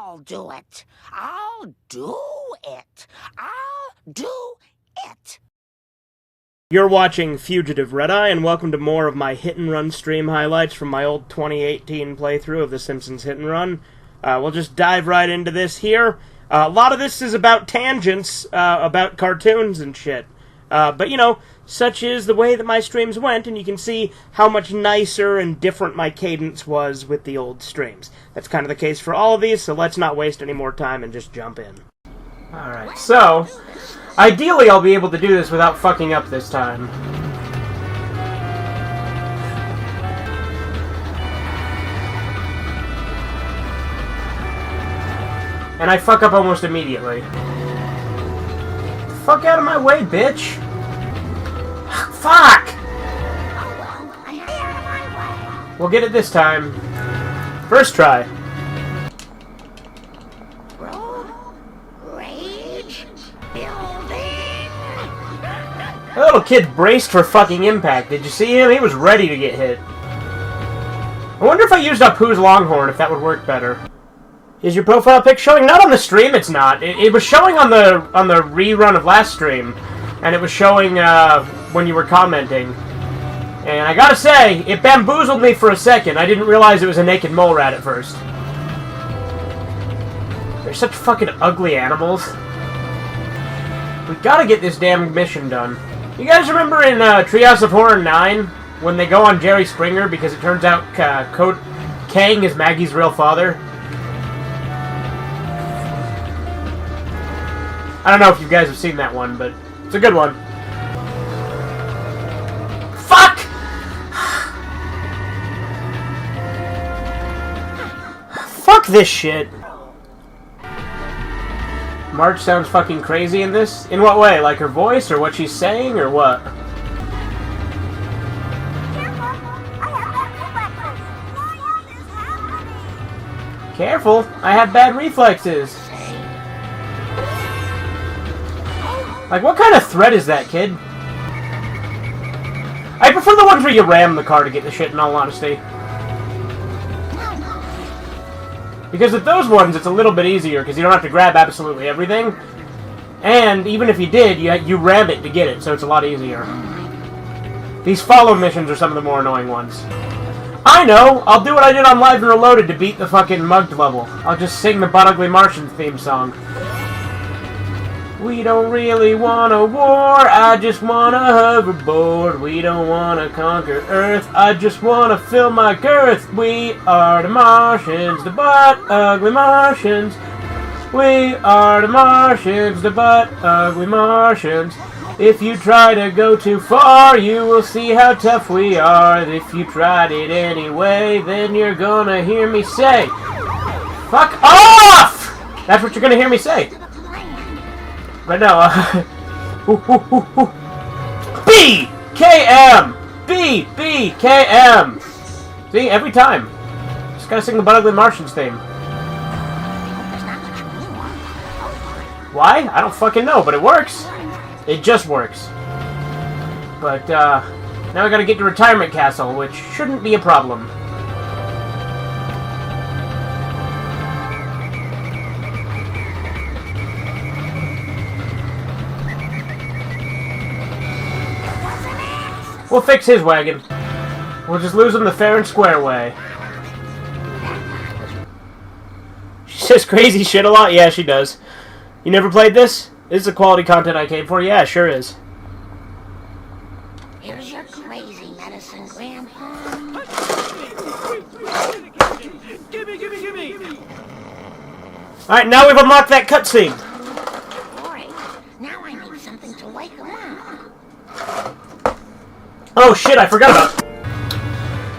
I'll do it. I'll do it. I'll do it. You're watching Fugitive Red-Eye, and welcome to more of my hit and run stream highlights from my old 2018 playthrough of the Simpsons Hit and Run. We'll just dive right into this here. A lot of this is about tangents, about cartoons and shit. But, you know, such is the way that my streams went, and you can see how much nicer and different my cadence was with the old streams. That's kind of the case for all of these, so let's not waste any more time and just jump in. Alright, so, ideally I'll be able to do this without fucking up this time. And I fuck up almost immediately. Fuck out of my way, bitch! Fuck! We'll get it this time. First try. Rage building. That little kid braced for fucking impact. Did you see him? He was ready to get hit. I wonder if I used up Who's Longhorn, if that would work better. Is your profile pic showing? Not on the stream, it's not. It was showing on the rerun of last stream, and it was showing when you were commenting. And I gotta say, it bamboozled me for a second. I didn't realize it was a naked mole rat at first. They're such fucking ugly animals. We gotta get this damn mission done. You guys remember in Treehouse of Horror 9, when they go on Jerry Springer because it turns out Kang is Maggie's real father? I don't know if you guys have seen that one, but it's a good one. Fuck! Fuck this shit. Marge sounds fucking crazy in this? In what way? Like her voice, or what she's saying, or what? Careful, I have bad reflexes. Like, what kind of threat is that, kid? I prefer the ones where you ram the car to get the shit, in all honesty. Because with those ones, it's a little bit easier, because you don't have to grab absolutely everything. And, even if you did, you ram it to get it, so it's a lot easier. These follow missions are some of the more annoying ones. I know! I'll do what I did on Live and Reloaded to beat the fucking mugged level. I'll just sing the Butt Ugly Martian theme song. We don't really want a war, I just want a hoverboard. We don't want to conquer Earth, I just want to fill my girth. We are the Martians, the butt ugly Martians. We are the Martians, the butt ugly Martians. If you try to go too far, you will see how tough we are. If you tried it anyway, then you're gonna hear me say, fuck off! That's what you're gonna hear me say. Right now, B! K-M! B! B! K-M! See, every time. Just gotta sing the Butt Ugly Martians theme. Why? I don't fucking know, but it works. It just works. But, now I gotta get to Retirement Castle, which shouldn't be a problem. We'll fix his wagon. We'll just lose him the fair and square way. She says crazy shit a lot? Yeah, she does. You never played this? This is the quality content I came for? Yeah, sure is. Here's your crazy medicine, Grandpa. Gimme! Alright, now we've unlocked that cutscene. Great. Now I need something to wake him up. Oh shit, I forgot about...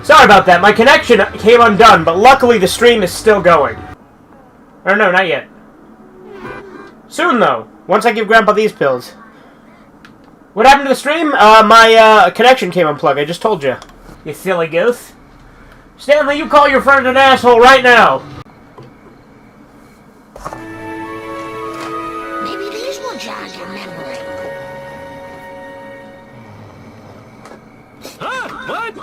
Sorry about that, my connection came undone, but luckily the stream is still going. Or no, not yet. Soon though, once I give Grandpa these pills. What happened to the stream? My connection came unplugged, I just told you. You silly goose. Stanley, you call your friend an asshole right now! Maybe these will jog your memory. What?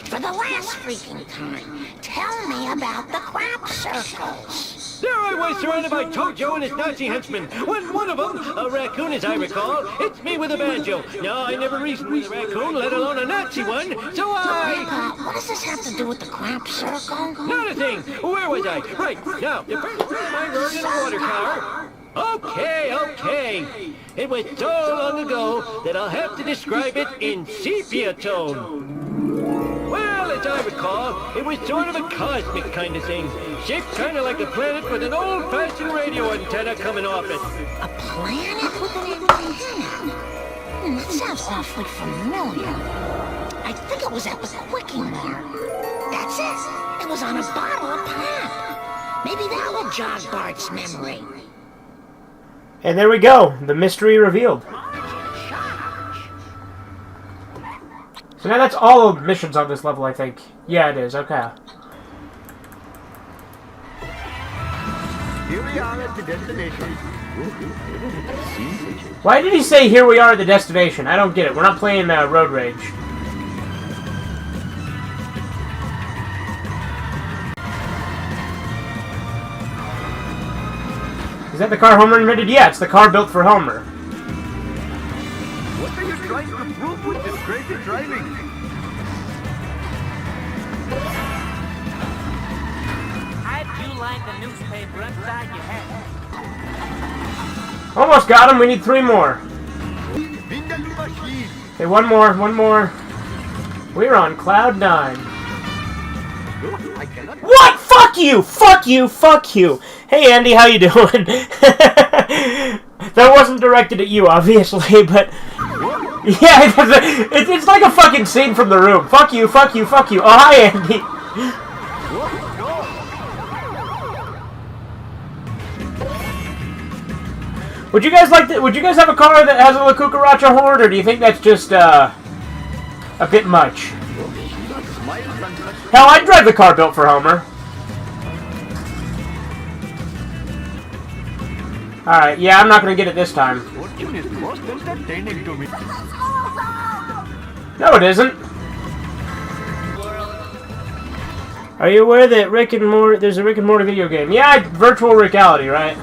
For the last freaking time, tell me about the crop circles. was surrounded by Tojo and his Nazi henchmen, when one of them, a raccoon as I recall, hits me with a banjo. Now, I never reasoned with a raccoon, let alone a Nazi one, so Grandpa, what does this have to do with the crop circle? Not a thing! Where was I? Right, now, you first put my road in a water car. Okay. It was so long ago that I'll have to describe it in sepia tone. Well, as I recall, it was sort of a cosmic kind of thing. Shaped kind of like a planet with an old-fashioned radio antenna coming off it. A planet with an antenna? That sounds awfully familiar. I think it was at the Quickie Mart. That's it. It was on a bottle of pop. Maybe that will jog Bart's memory. And there we go. The mystery revealed. So now that's all of the missions on this level, I think. Yeah, it is. Okay. Here we are at the destination. Why did he say here we are at the destination? I don't get it. We're not playing Road Rage. Is that the car Homer invented? Yeah, it's the car built for Homer. What are you trying to prove with this crazy driving? How'd you line the newspaper inside your head? Almost got him. We need 3 more. Okay, one more. We're on cloud 9. What? Fuck you! Hey Andy, how you doing? That wasn't directed at you, obviously, but... Yeah, it's like a fucking scene from The Room. Fuck you. Oh, hi Andy. Would you guys have a car that has a La Cucaracha horn, or do you think that's just, a bit much? Hell, I'd drive the car built for Homer. Alright, yeah, I'm not gonna get it this time. Fortune is most entertaining to me. No, it isn't. Are you aware that there's a Rick and Morty video game? Yeah, virtual reality, right?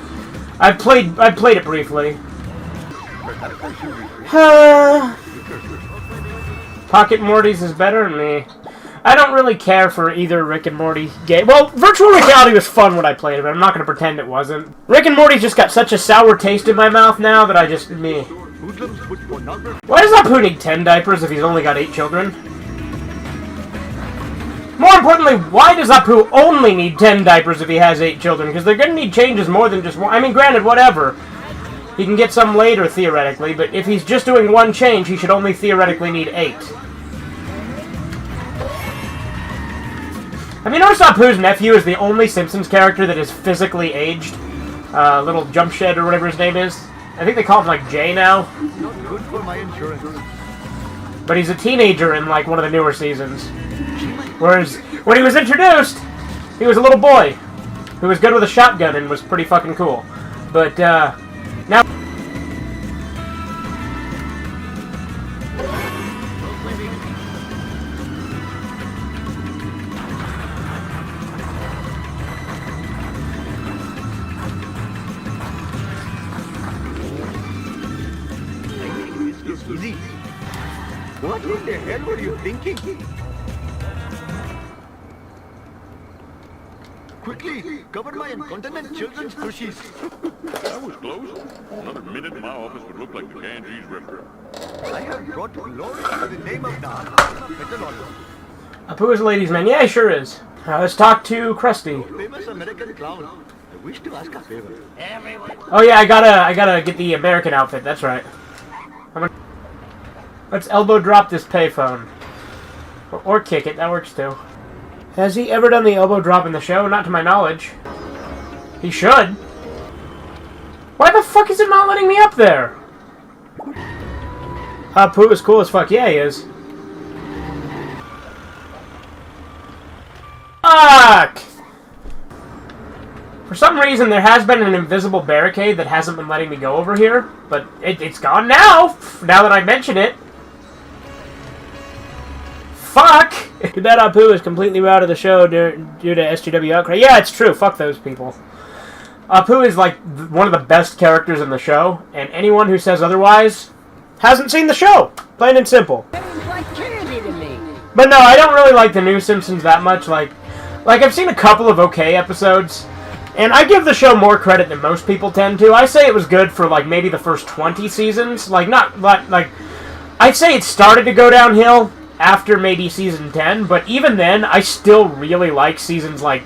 I played it briefly. Pocket Morty's is better than me. I don't really care for either Rick and Morty game. Well, virtual reality was fun when I played it, but I'm not going to pretend it wasn't. Rick and Morty's just got such a sour taste in my mouth now that I just... me. Why does Apu need 10 diapers if he's only got 8 children? More importantly, why does Apu only need 10 diapers if he has 8 children? Because they're going to need changes more than just one. I mean, granted, whatever. He can get some later, theoretically, but if he's just doing one change, he should only theoretically need 8. Have you noticed Apu's nephew is the only Simpsons character that is physically aged? Little Jumpshed or whatever his name is. I think they call him, like, Jay now. Not good for my insurance. But he's a teenager in, like, one of the newer seasons. Whereas, when he was introduced, he was a little boy who was good with a shotgun and was pretty fucking cool. But, now... Easy. What in the hell were you thinking? Quickly, cover my incontinent children's tushies. That was close. Another minute and my office would look like the Ganges River. I have brought glory to the name of God. Apu is a ladies' man. Yeah, he sure is. Let's talk to Krusty. Famous American clown. I wish to ask a favor. Oh yeah, I gotta get the American outfit. That's right. Let's elbow drop this payphone. Or kick it. That works too. Has he ever done the elbow drop in the show? Not to my knowledge. He should. Why the fuck is it not letting me up there? Apu is cool as fuck. Yeah, he is. Fuck! For some reason, there has been an invisible barricade that hasn't been letting me go over here, but it's gone now, now that I mention it. Fuck! Too bad Apu is completely out of the show due to SGW outcry. Yeah, it's true. Fuck those people. Apu is like one of the best characters in the show, and anyone who says otherwise hasn't seen the show. Plain and simple. But no, I don't really like the new Simpsons that much. Like I've seen a couple of okay episodes, and I give the show more credit than most people tend to. I say it was good for like maybe the first 20 seasons. Like I'd say it started to go downhill after maybe season 10, but even then, I still really like seasons like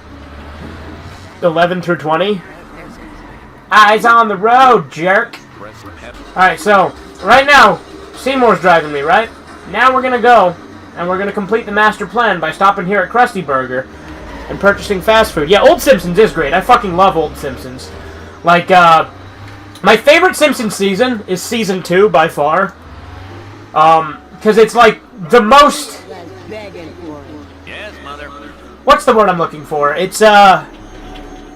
11 through 20. Eyes on the road, jerk. Alright, so, right now, Seymour's driving me, right? Now we're gonna go, and we're gonna complete the master plan by stopping here at Krusty Burger and purchasing fast food. Yeah, Old Simpsons is great. I fucking love Old Simpsons. Like, my favorite Simpsons season is season 2, by far. Because it's like the most... Yes, Mother. What's the word I'm looking for? It's, the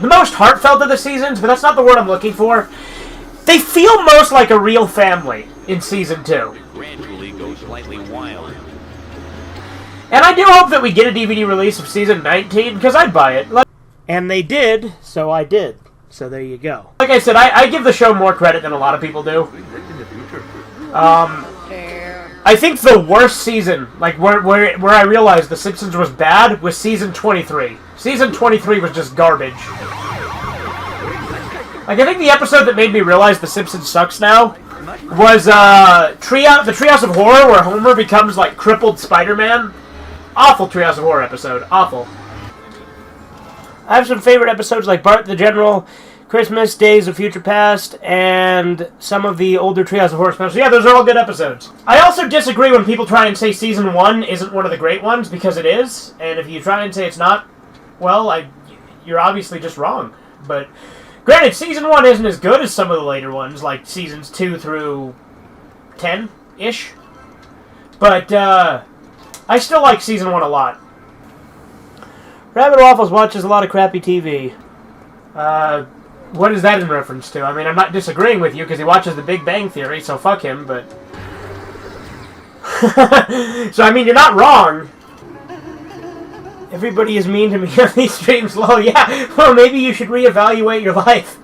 most heartfelt of the seasons, but that's not the word I'm looking for. They feel most like a real family in season 2. Gradually go slightly wild. And I do hope that we get a DVD release of season 19, because I'd buy it. And they did, so I did. So there you go. Like I said, I give the show more credit than a lot of people do. I think the worst season, like where I realized The Simpsons was bad, was season 23. Season 23 was just garbage. Like, I think the episode that made me realize The Simpsons sucks now was the Treehouse of Horror, where Homer becomes like crippled Spider-Man. Awful Treehouse of Horror episode. Awful. I have some favorite episodes like Bart the General, Christmas, Days of Future Past, and some of the older Treehouse of Horror specials. Yeah, those are all good episodes. I also disagree when people try and say Season 1 isn't one of the great ones, because it is. And if you try and say it's not, well, you're obviously just wrong. But, granted, Season 1 isn't as good as some of the later ones, like Seasons 2 through 10-ish. But, I still like Season 1 a lot. Rabbit Waffles watches a lot of crappy TV. What is that in reference to? I mean, I'm not disagreeing with you because he watches The Big Bang Theory, so fuck him, but... So, I mean, you're not wrong. Everybody is mean to me on these streams, lol. Yeah, well, maybe you should reevaluate your life.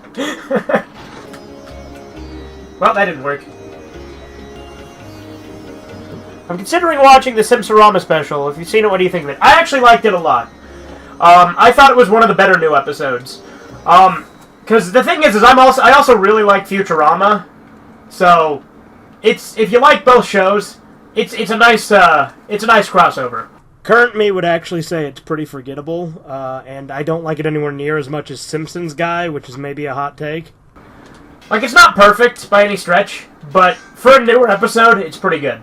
Well, that didn't work. I'm considering watching the Simpsorama special. If you've seen it, what do you think of it? I actually liked it a lot. I thought it was one of the better new episodes. Because the thing is I also really like Futurama, so if you like both shows, it's a nice crossover. Current me would actually say it's pretty forgettable, and I don't like it anywhere near as much as Simpsons Guy, which is maybe a hot take. Like, it's not perfect by any stretch, but for a newer episode, it's pretty good.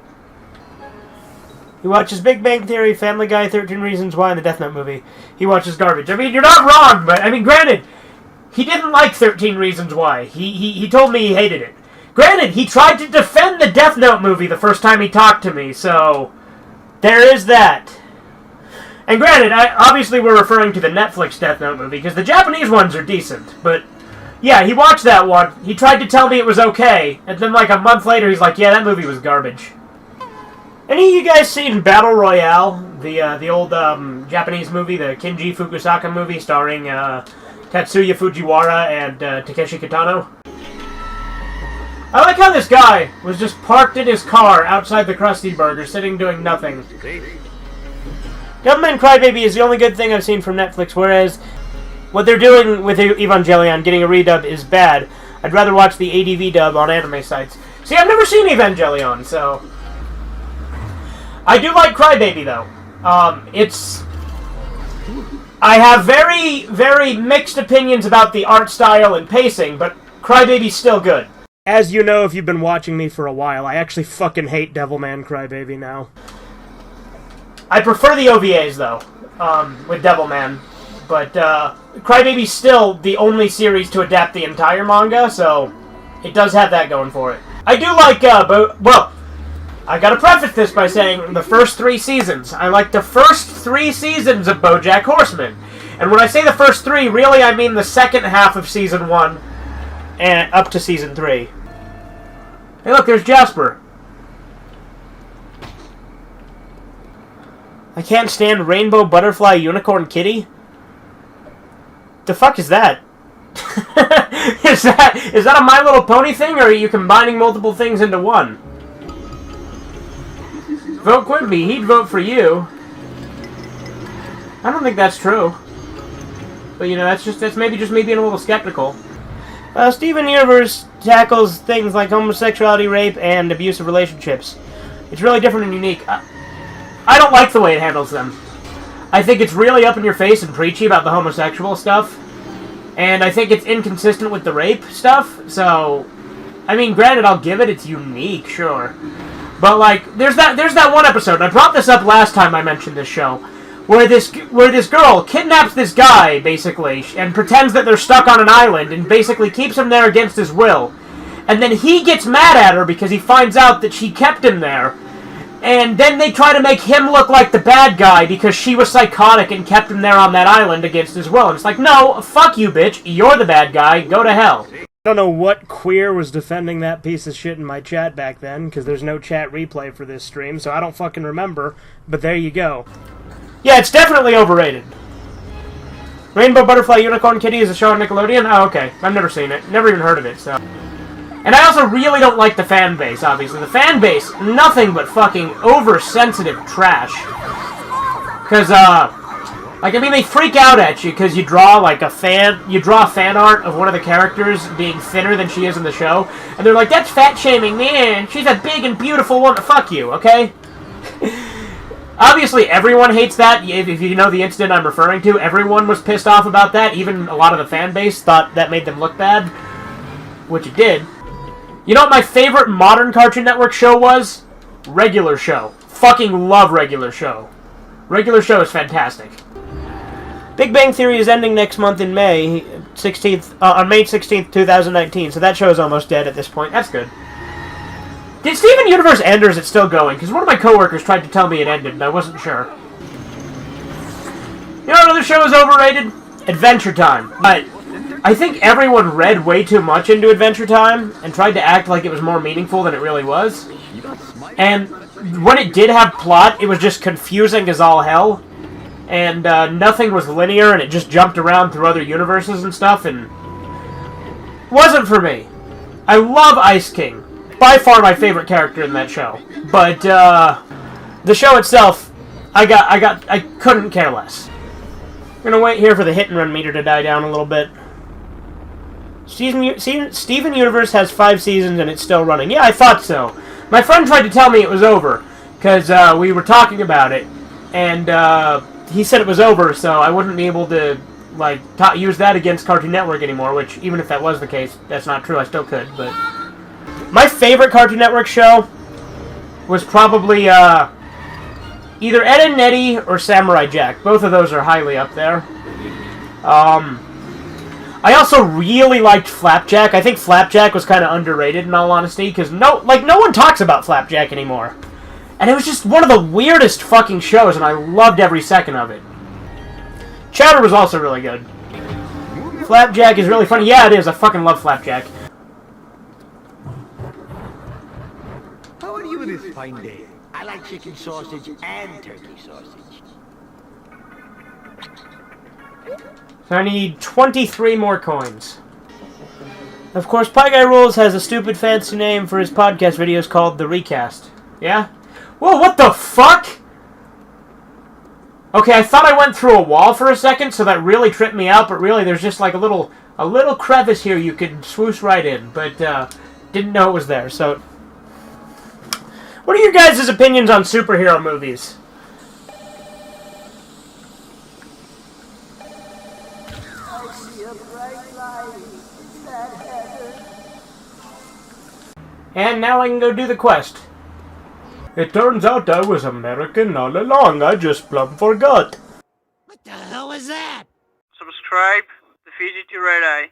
He watches Big Bang Theory, Family Guy, 13 Reasons Why, and the Death Note movie. He watches garbage. I mean, you're not wrong, but, I mean, granted, he didn't like 13 Reasons Why. He told me he hated it. Granted, he tried to defend the Death Note movie the first time he talked to me, so there is that. And granted, obviously we're referring to the Netflix Death Note movie, because the Japanese ones are decent, but yeah, he watched that one, he tried to tell me it was okay, and then like a month later he's like, yeah, that movie was garbage. Any of you guys seen Battle Royale, the old Japanese movie, the Kinji Fukusaka movie starring Tatsuya Fujiwara and Takeshi Kitano? I like how this guy was just parked in his car outside the Krusty Burger, sitting doing nothing. Devilman Crybaby is the only good thing I've seen from Netflix, whereas what they're doing with Evangelion, getting a redub, is bad. I'd rather watch the ADV dub on anime sites. See, I've never seen Evangelion, so... I do like Crybaby, though. I have very, very mixed opinions about the art style and pacing, but Crybaby's still good. As you know, if you've been watching me for a while, I actually fucking hate Devilman Crybaby now. I prefer the OVAs, though, with Devilman. But, Crybaby's still the only series to adapt the entire manga, so it does have that going for it. I do like, well, I gotta preface this by saying the first 3 seasons. I like the first 3 seasons of BoJack Horseman. And when I say the first 3, really I mean the second half of Season 1 and up to Season 3. Hey look, there's Jasper. I can't stand Rainbow Butterfly Unicorn Kitty? The fuck is that? is that a My Little Pony thing, or are you combining multiple things into one? Vote Quimby, he'd vote for you. I don't think that's true. But, you know, that's maybe just me being a little skeptical. Steven Universe tackles things like homosexuality, rape, and abusive relationships. It's really different and unique. I don't like the way it handles them. I think it's really up in your face and preachy about the homosexual stuff. And I think it's inconsistent with the rape stuff, so... I mean, granted, I'll give it, it's unique, sure. But, like, there's that one episode, and I brought this up last time I mentioned this show, where this girl kidnaps this guy, basically, and pretends that they're stuck on an island, and basically keeps him there against his will. And then he gets mad at her because he finds out that she kept him there. And then they try to make him look like the bad guy because she was psychotic and kept him there on that island against his will. And it's like, no, fuck you, bitch. You're the bad guy. Go to hell. I don't know what queer was defending that piece of shit in my chat back then, because there's no chat replay for this stream, so I don't fucking remember. But there you go. Yeah, it's definitely overrated. Rainbow Butterfly Unicorn Kitty is a show on Nickelodeon? Oh, okay. I've never seen it. Never even heard of it, so... And I also really don't like the fan base, obviously. The fan base, nothing but fucking oversensitive trash. Because, like, I mean, they freak out at you because you draw, like, fan art of one of the characters being thinner than she is in the show. And they're like, that's fat-shaming, man. She's a big and beautiful woman. Fuck you, okay? Obviously, everyone hates that. If you know the incident I'm referring to, everyone was pissed off about that. Even a lot of the fan base thought that made them look bad. Which it did. You know what my favorite modern Cartoon Network show was? Regular Show. Fucking love Regular Show. Regular Show is fantastic. Big Bang Theory is ending next month in May 16th, on May 16th, 2019, so that show is almost dead at this point. That's good. Did Steven Universe end, or is it still going? Because one of my coworkers tried to tell me it ended, and I wasn't sure. You know what other show is overrated? Adventure Time. But I think everyone read way too much into Adventure Time and tried to act like it was more meaningful than it really was. And when it did have plot, it was just confusing as all hell. And nothing was linear, and it just jumped around through other universes and stuff, and wasn't for me. I love Ice King. By far my favorite character in that show. But the show itself, I couldn't care less. I'm gonna wait here for the hit and run meter to die down a little bit. Steven Universe has 5 seasons and it's still running. Yeah, I thought so. My friend tried to tell me it was over, because we were talking about it, and he said it was over, so I wouldn't be able to, like, use that against Cartoon Network anymore, which, even if that was the case, that's not true, I still could, but... My favorite Cartoon Network show was probably, either Ed and Eddie or Samurai Jack. Both of those are highly up there. I also really liked Flapjack. I think Flapjack was kind of underrated, in all honesty, because no one talks about Flapjack anymore. And it was just one of the weirdest fucking shows, and I loved every second of it. Chowder was also really good. Flapjack is really funny. Yeah, it is. I fucking love Flapjack. How are you this fine day? I like chicken sausage and turkey sausage. So I need 23 more coins. Of course, Pie Guy Rules has a stupid fancy name for his podcast videos called The Recast. Yeah? Whoa, what the fuck? Okay, I thought I went through a wall for a second, so that really tripped me out, but really there's just like a little crevice here you can swoosh right in, but didn't know it was there, so... What are your guys' opinions on superhero movies? And now I can go do the quest. It turns out I was American all along. I just plumb forgot. What the hell was that? Subscribe to Fugitive Red Eye.